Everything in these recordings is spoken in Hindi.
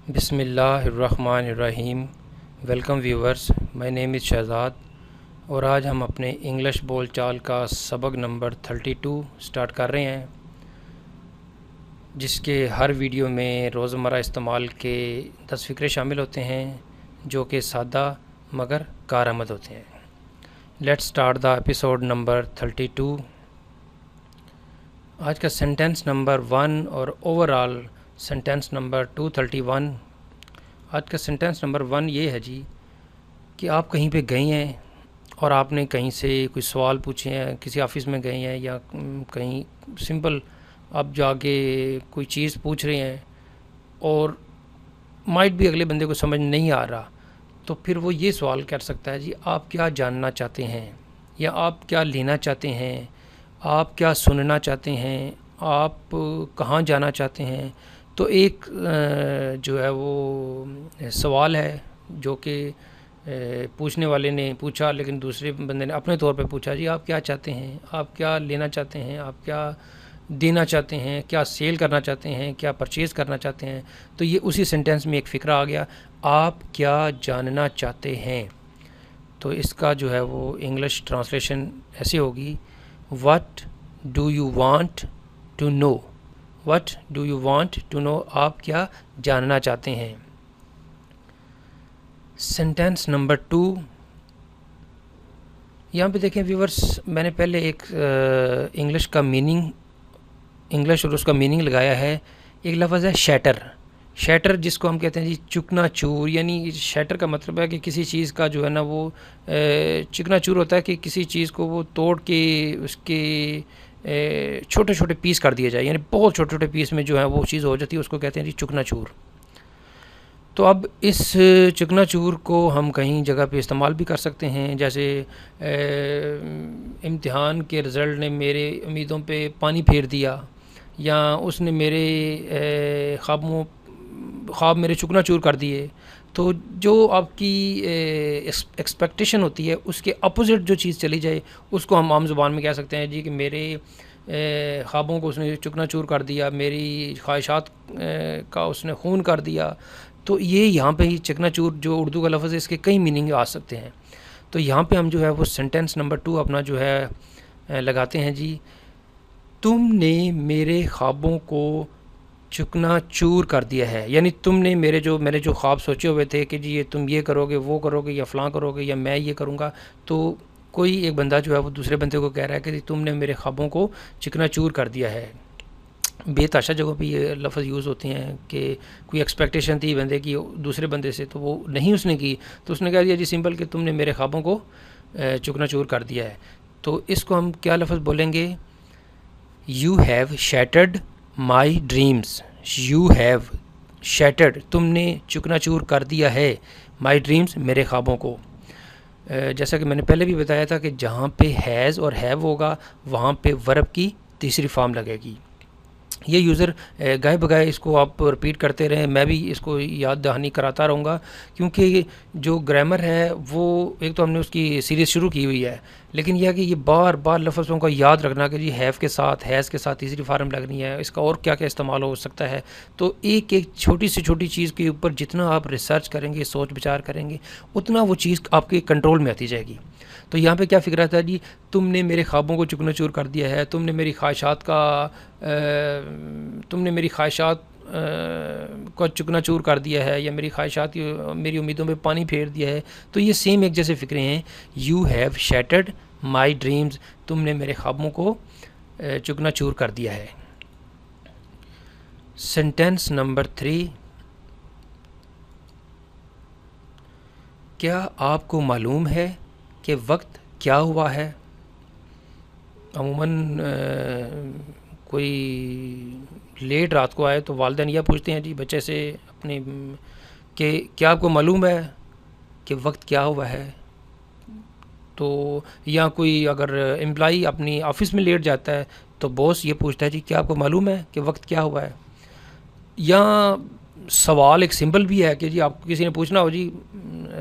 बिस्मिल्लाहिर्रहमानिर्रहीम। Welcome viewers, my name is Shahzad और आज हम अपने इंग्लिश बोल चाल का सबक नंबर 32 स्टार्ट कर रहे हैं, जिसके हर वीडियो में रोज़मर्रा इस्तेमाल के 10 फ़िक्रे शामिल होते हैं जो कि सादा मगर कारआमद होते हैं। Let's start the episode number 32। आज का सेंटेंस नंबर 1 और ओवरऑल सेंटेंस नंबर 231। आज का सेंटेंस नंबर 1 ये है जी कि आप कहीं पे गए हैं और आपने कहीं से कोई सवाल पूछे हैं, किसी ऑफिस में गए हैं या कहीं सिंपल आप जाके कोई चीज़ पूछ रहे हैं और माइट भी अगले बंदे को समझ नहीं आ रहा, तो फिर वो ये सवाल कर सकता है जी आप क्या जानना चाहते हैं या आप क्या लेना चाहते हैं, आप क्या सुनना चाहते हैं, आप कहाँ जाना चाहते हैं। तो एक जो है वो सवाल है जो कि पूछने वाले ने पूछा, लेकिन दूसरे बंदे ने अपने तौर पे पूछा जी आप क्या चाहते हैं, आप क्या लेना चाहते हैं, आप क्या देना चाहते हैं, क्या सेल करना चाहते हैं, क्या परचेज़ करना चाहते हैं। तो ये उसी सेंटेंस में एक फ़िक्रा आ गया, आप क्या जानना चाहते हैं। तो इसका जो है वो इंग्लिश ट्रांसलेशन ऐसे होगी, what do you want to know. What do you want to know, आप क्या जानना चाहते हैं। सेंटेंस नंबर 2, यहाँ पे देखें व्यूवर्स, मैंने पहले एक इंग्लिश का मीनिंग, इंग्लिश और उसका मीनिंग लगाया है। एक लफ्ज़ है शैटर। शैटर जिसको हम कहते हैं जी चुकना चूर, यानी शैटर का मतलब है कि किसी चीज़ का जो है ना वो चिकना चूर होता है कि किसी चीज़ को वो तोड़ के उसके छोटे छोटे पीस कर दिए जाए, यानी बहुत छोटे छोटे पीस में जो है वो चीज़ हो जाती है, उसको कहते हैं जी चुकना चूर। तो अब इस चुकना चूर को हम कहीं जगह पे इस्तेमाल भी कर सकते हैं, जैसे इम्तिहान के रिज़ल्ट ने मेरे उम्मीदों पे पानी फेर दिया, या उसने मेरे ख्वाब मेरे चुकना चूर कर दिए। तो जो आपकी एक्सपेक्टेशन होती है उसके अपोजिट जो चीज़ चली जाए उसको हम आम ज़ुबान में कह सकते हैं जी कि मेरे ख्वाबों को उसने चुकना चूर कर दिया, मेरी ख्वाहिशात का उसने खून कर दिया। तो ये यहाँ पे ही चकनाचूर जो उर्दू का लफ्ज़ है, इसके कई मीनिंग आ सकते हैं। तो यहाँ पे हम जो है वो सेंटेंस नंबर 2 अपना जो है लगाते हैं जी, तुमने मेरे ख्वाबों को चुकना चूर कर दिया है। यानी तुमने मैंने जो ख्वाब सोचे हुए थे कि जी ये तुम ये करोगे, वो करोगे, या फ़लाँ करोगे, या मैं ये करूँगा, तो कोई एक बंदा जो है वो दूसरे बंदे को कह रहा है कि तुमने मेरे ख्वाबों को चिकना चूर कर दिया है। बेतहाशा जगहों पे ये लफ्ज़ यूज़ होते हैं कि कोई एक्सपेक्टेशन थी बंदे की दूसरे बंदे से, तो वो नहीं उसने की, तो उसने कह दिया जी सिंपल कि तुमने मेरे ख्वाबों को चुकना चूर कर दिया है। तो इसको हम क्या लफ्ज़ बोलेंगे, you have shattered my dreams. You have shattered, तुमने चुकना चूर कर दिया है, माई ड्रीम्स, मेरे ख्वाबों को। जैसा कि मैंने पहले भी बताया था कि जहाँ पे हैज़ और हैव होगा वहाँ पे वर्ब की तीसरी फॉर्म लगेगी। ये यूज़र गाए बगाए इसको आप रिपीट करते रहें, मैं भी इसको याद दहानी कराता रहूँगा, क्योंकि जो ग्रामर है वो एक तो हमने उसकी सीरीज़ शुरू की हुई है, लेकिन यह कि ये बार बार लफ्ज़ों का याद रखना कि जी हैव के साथ, हैज़ के साथ तीसरी फार्म लगनी है, इसका और क्या क्या इस्तेमाल हो सकता है। तो एक एक छोटी से छोटी चीज़ के ऊपर जितना आप रिसर्च करेंगे, सोच विचार करेंगे, उतना वो चीज़ आपके कंट्रोल में आती जाएगी। तो यहाँ पे क्या फ़िक्र था जी, तुमने मेरे ख्वाबों को चुकना चूर कर दिया है, तुमने मेरी ख्वाहिशात को चुकना चूर कर दिया है, या मेरी ख्वाहिशात मेरी उम्मीदों पे पानी फेर दिया है। तो ये सेम एक जैसे फ़िक्रे हैं। You have shattered my dreams, तुमने मेरे ख्वाबों को चुकना चूर कर दिया है। सेंटेंस नंबर 3, क्या आपको मालूम है कि वक्त क्या हुआ है। अमूमन कोई लेट रात को आए तो वालिदैन यह पूछते हैं जी बच्चे से अपने कि क्या आपको मालूम है कि वक्त क्या हुआ है। तो या कोई अगर एम्प्लॉई अपनी ऑफ़िस में लेट जाता है तो बॉस ये पूछता है जी क्या आपको मालूम है कि वक्त क्या हुआ है। या सवाल एक सिंपल भी है कि जी आपको किसी ने पूछना हो जी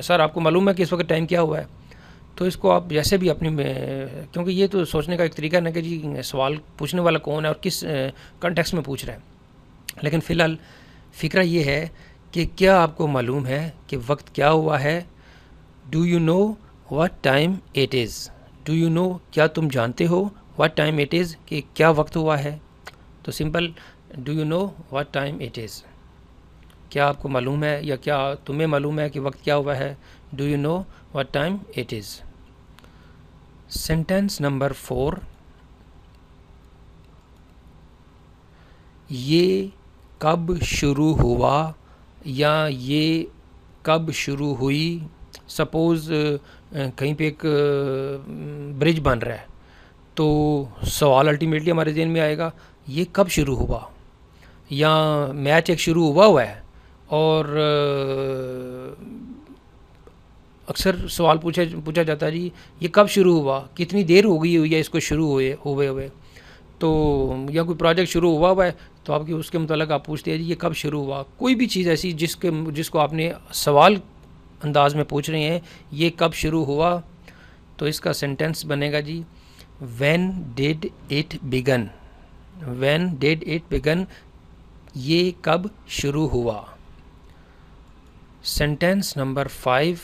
सर आपको मालूम है कि इस वक्त टाइम क्या हुआ है, तो इसको आप जैसे भी अपनी क्योंकि ये तो सोचने का एक तरीका है कि जी सवाल पूछने वाला कौन है और किस कंटेक्स्ट में पूछ रहा है। लेकिन फ़िलहाल फ़िक्रा ये है कि क्या आपको मालूम है कि वक्त क्या हुआ है। Do you know what time it is. Do you know, क्या तुम जानते हो, व्हाट टाइम इट इज़, कि क्या वक्त हुआ है। तो simple, do you know what time it is, क्या आपको मालूम है या क्या तुम्हें मालूम है कि वक्त क्या हुआ है। Do you know what time it is. Sentence number 4, ये कब शुरू हुआ या ये कब शुरू हुई। सपोज़ कहीं पे एक ब्रिज बन रहा है, तो सवाल अल्टीमेटली हमारे जहन में आएगा ये कब शुरू हुआ। या मैच एक शुरू हुआ है और अक्सर सवाल पूछा जाता है जी ये कब शुरू हुआ, कितनी देर हो गई हुई है इसको शुरू हुए। तो या कोई प्रोजेक्ट शुरू हुआ है तो आपकी उसके मुतालिक आप पूछते हैं जी ये कब शुरू हुआ। कोई भी चीज़ ऐसी जिसको आपने सवाल अंदाज में पूछ रहे हैं ये कब शुरू हुआ, तो इसका सेंटेंस बनेगा जी when did it begin. When did it begin, ये कब शुरू हुआ। सेंटेंस नंबर 5,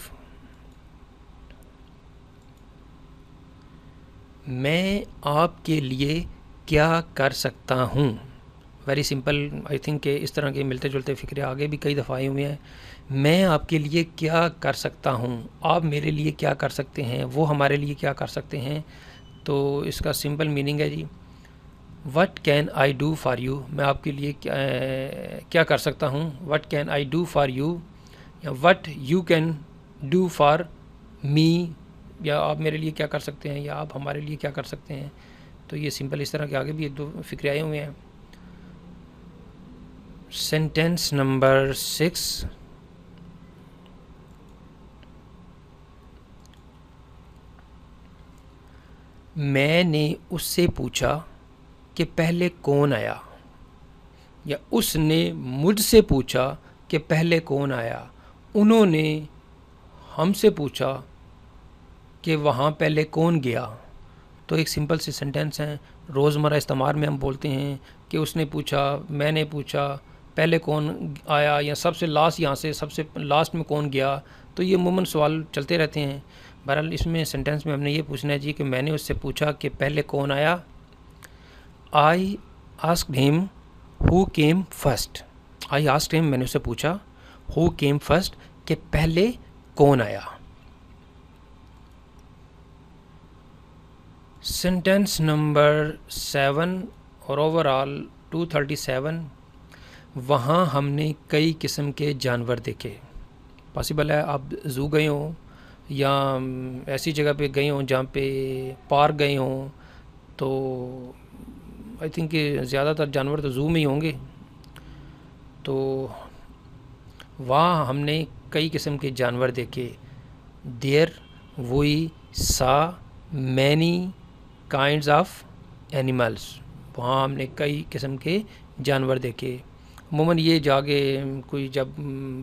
मैं आपके लिए क्या कर सकता हूँ। वेरी सिंपल, आई थिंक कि इस तरह के मिलते जुलते फ़िक्रे आगे भी कई दफ़ा आए हुए हैं। मैं आपके लिए क्या कर सकता हूँ, आप मेरे लिए क्या कर सकते हैं, वो हमारे लिए क्या कर सकते हैं। तो इसका सिंपल मीनिंग है जी what can I do for you, मैं आपके लिए क्या कर सकता हूँ। What can I do for you, या what you can do for me, या आप मेरे लिए क्या कर सकते हैं या आप हमारे लिए क्या कर सकते हैं। तो ये सिंपल इस तरह के आगे भी एक दो फिक्रे आए हुए हैं। सेंटेंस नंबर 6, मैंने उससे पूछा कि पहले कौन आया, या उसने मुझसे पूछा कि पहले कौन आया। उन्होंने हमसे पूछा कि वहाँ पहले कौन गया। तो एक सिंपल सी सेंटेंस है, रोज़मर्रा इस्तेमाल में हम बोलते हैं कि उसने पूछा, मैंने पूछा, पहले कौन आया, या सबसे लास्ट यहाँ से सबसे लास्ट में कौन गया। तो ये अमूमन सवाल चलते रहते हैं। बहरहाल इसमें सेंटेंस में हमने ये पूछना है जी कि मैंने उससे पूछा कि पहले कौन आया। I asked him who came first. I asked him, मैंने उससे पूछा, हु केम फर्स्ट, कि पहले कौन आया। सेंटेंस नंबर 7 और ओवरऑल 237, वहाँ हमने कई किस्म के जानवर देखे। पॉसिबल है आप ज़ू गए हों या ऐसी जगह पे गए हों जहाँ पे पार्क गए हों, तो आई थिंक कि ज़्यादातर जानवर तो ज़ू में ही होंगे। तो वहाँ हमने कई किस्म के जानवर देखे। There we saw many kinds of animals, वहाँ हमने कई किस्म के जानवर देखे। अमूमन ये जाके कोई जब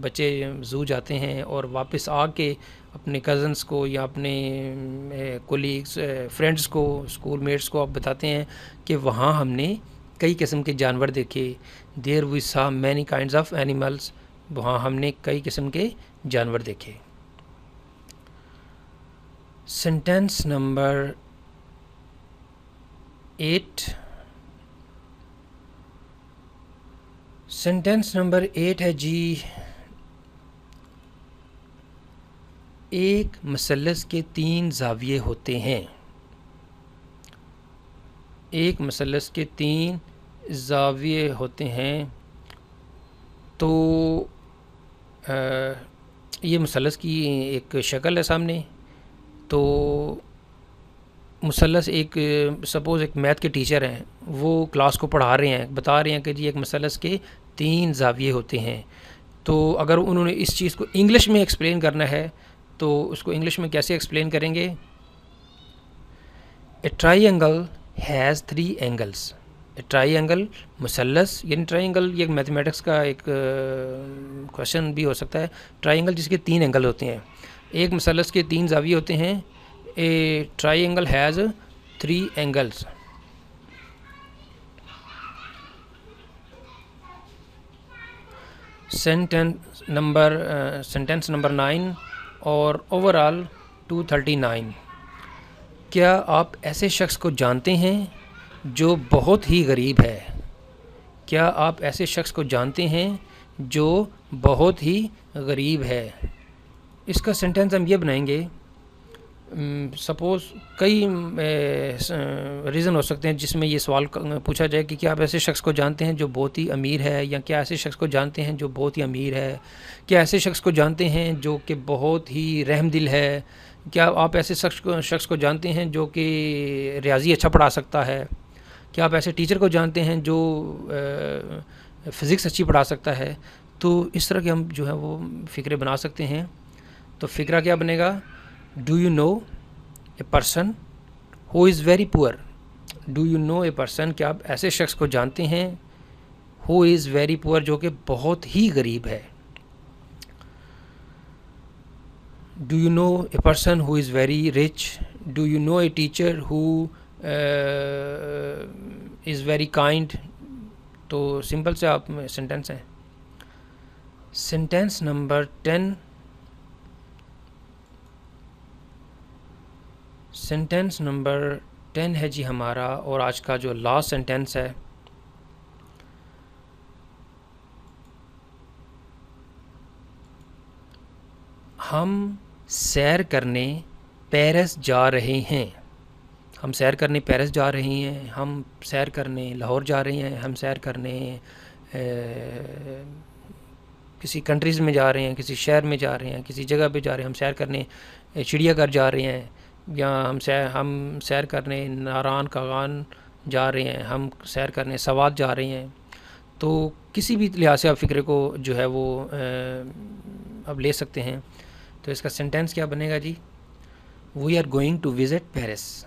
बच्चे ज़ू जाते हैं और वापस आके अपने कज़न्स को या अपने कोलीग्स फ्रेंड्स को, स्कूल मेट्स को आप बताते हैं कि वहाँ हमने कई किस्म के जानवर देखे। There we saw many kinds of animals, वहाँ हमने कई किस्म के जानवर देखे। सेंटेंस नंबर 8, सेंटेंस नंबर 8 है जी, एक मसलस के 3 ज़ाविये होते हैं। एक मसलस के 3 ज़ाविये होते हैं। तो ये मसलस की एक शक्ल है सामने। तो मुसलस एक सपोज़ एक मैथ के टीचर हैं, वो क्लास को पढ़ा रहे हैं, बता रहे हैं कि जी एक मुसलस के 3 ज़ाविये होते हैं। तो अगर उन्होंने इस चीज़ को इंग्लिश में एक्सप्लेन करना है तो उसको इंग्लिश में कैसे एक्सप्लेन करेंगे। A triangle has 3 angles. A triangle, मुसलस यानी ट्राइंगल, ये मैथमेटिक्स का एक क्वेश्चन भी हो सकता है। ट्राइंगल जिसके 3 एंगल होते हैं, एक मुसलस के 3 ज़ाविये होते हैं। ए triangle has 3 angles. Sentence number 9 और ओवरऑल 239। क्या आप ऐसे शख्स को जानते हैं जो बहुत ही गरीब है? क्या आप ऐसे शख्स को जानते हैं जो बहुत ही गरीब है? इसका सेंटेंस हम ये बनाएंगे, सपोज़ कई रीज़न हो सकते हैं जिसमें ये सवाल पूछा जाए कि क्या आप ऐसे शख्स को जानते हैं जो बहुत ही अमीर है, या क्या ऐसे शख्स को जानते हैं जो बहुत ही अमीर है, क्या ऐसे शख्स को जानते हैं जो कि बहुत ही रहमदिल है, क्या आप ऐसे शख्स को जानते हैं जो कि रियाजी अच्छा पढ़ा सकता है, क्या आप ऐसे टीचर को जानते हैं जो फ़िज़िक्स अच्छी पढ़ा सकता है। तो इस तरह के हम जो है वो फ़िक्रे बना सकते हैं। तो फ़िक्रा क्या बनेगा? Do you know a person who is very poor? Do you know a person, क्या आप ऐसे शख्स को जानते हैं हु इज़ वेरी पुअर, जो कि बहुत ही गरीब है। Do you know a person who is very rich? Do you know a teacher who is very kind? तो सिंपल से आप सेंटेंस हैं। सेंटेंस नंबर 10, सेंटेंस नंबर 10 है जी हमारा, और आज का जो लास्ट सेंटेंस है। हम सैर करने पेरिस जा रहे हैं। हम सैर करने पेरिस जा रहे हैं, हम सैर करने लाहौर जा रहे हैं, हम सैर करने किसी कंट्रीज़ में जा रहे हैं, किसी शहर में जा रहे हैं, किसी जगह पे जा रहे हैं, हम सैर करने चिड़ियाघर जा रहे हैं, या हम सैर करने नारान कागान जा रहे हैं, हम सैर करने सवात जा रहे हैं। तो किसी भी लिहाज से आप फ़िक्रे को जो है वो अब ले सकते हैं। तो इसका सेंटेंस क्या बनेगा जी? We are going to visit Paris.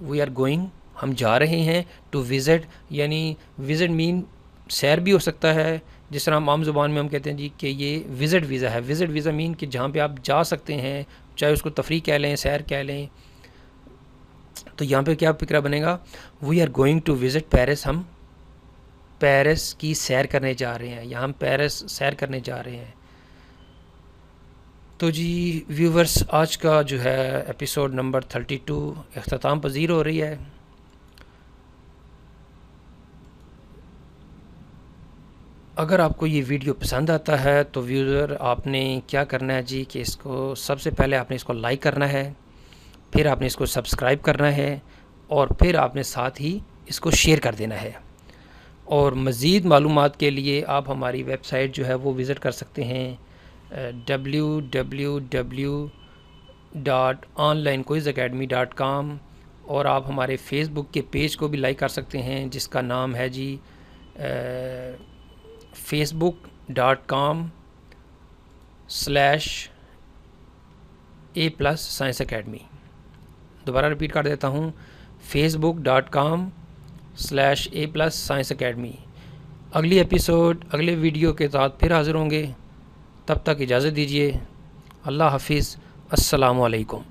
We are going, हम जा रहे हैं, टू विज़िट, यानी विज़िट मीन सैर भी हो सकता है, जिस तरह हम आम ज़ुबान में हम कहते हैं जी कि ये विज़िट वीज़ा है। विज़िट वीज़ा मीन कि जहाँ पे आप जा सकते हैं, चाहे उसको तफरीह कह लें, सैर कह लें। तो यहाँ पे क्या फ़िक्रा बनेगा? We are going to visit Paris, हम पेरिस की सैर करने जा रहे हैं, या हम पेरिस सैर करने जा रहे हैं। तो जी व्यूवर्स, आज का जो है एपिसोड नंबर 32 इख्तिताम पज़ीर हो रही है। अगर आपको ये वीडियो पसंद आता है तो व्यूज़र आपने क्या करना है जी कि इसको सबसे पहले आपने इसको लाइक करना है, फिर आपने इसको सब्सक्राइब करना है, और फिर आपने साथ ही इसको शेयर कर देना है। और मज़ीद मालूमात के लिए आप हमारी वेबसाइट जो है वो विज़िट कर सकते हैं www.onlinequizacademy.com, और आप हमारे फेसबुक के पेज को भी लाइक कर सकते हैं जिसका नाम है जी facebook.com/A+ Academy। दोबारा रिपीट कर देता हूँ, facebook.com/A+ Academy। अगली एपिसोड अगले वीडियो के साथ फिर हाज़िर होंगे। तब तक इजाज़त दीजिए। अल्लाह हाफिज़। अस्सलामु अलैकुम।